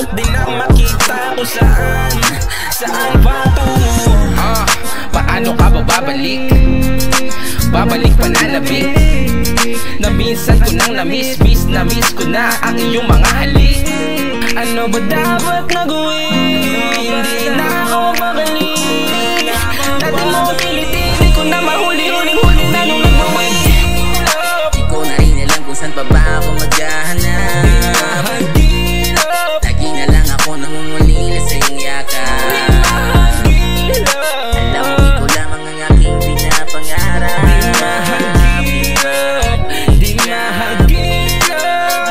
Di na makita kung saan patungo. Paano ka ba babalik? Babalik pananabik na minsan ko nang na-miss ko na ang iyong mga halik. Ano ba dapat na gawin? Hindi na ako mabalik. Dati mo ko tinitili ko na mahuli-huling-huli na nung nagmamahilap. Di ko na rin alam kung saan pa ba ako maghahanap. Lagi na lang ako nangungulila sa iyong yakap. Alam mo ikaw lamang ang aking pinapangarap. Di mahagilap.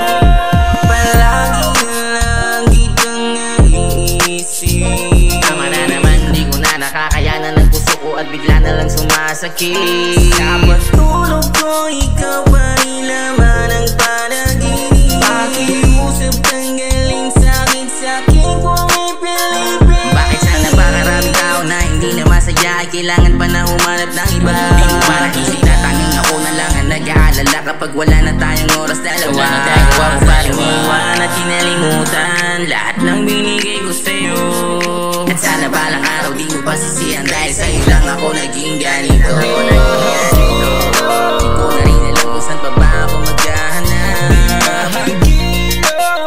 Palagi na lang kitang iisip. Tama na naman, di ko na nakakayanan ng puso ko at bigla na lang sumasakit. Sa pagtulog ko, ikaw pa rin laman ang panaginip. Pakiusap tanggalin sakit sa aking pumipilipin. Bakit sana ba karaming tao na hindi na masaya ay kailangan pa na humanap ng iba? Di mo ba naisip na tanging ako na lang ang nag-aalala kapag wala na tayong oras dalawa? Nagagawa mo pa rin iwan at kinalimutan lahat ng binigay ko sa'yo. At sana balang araw di mo pasisihan dahil sa'yo lang ako naging ganito. Di ko na rin alam kung saan pa ba ako maghahanap.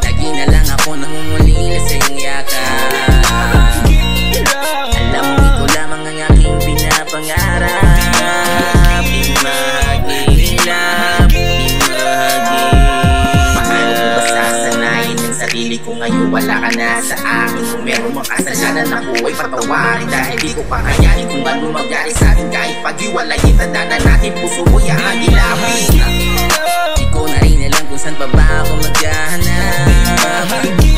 Lagi na lang ako nangungulila sa iyong yakap. Alam mo ikaw lamang ang aking pinapangarap. Di mahagilap, di mahagilap. Paano ko ba sasanayin ang sarili ko ngayon wala ka na sa akin? Kung meron mang kasalanan ako ay patawarin dahil di ko pa kayanin kung ano magyari sa atin. Kahit pag-iwalayin tandaan natin puso mo'y ahagilapin. Di ko na rin alam kung saan pa ba ako maghahanap.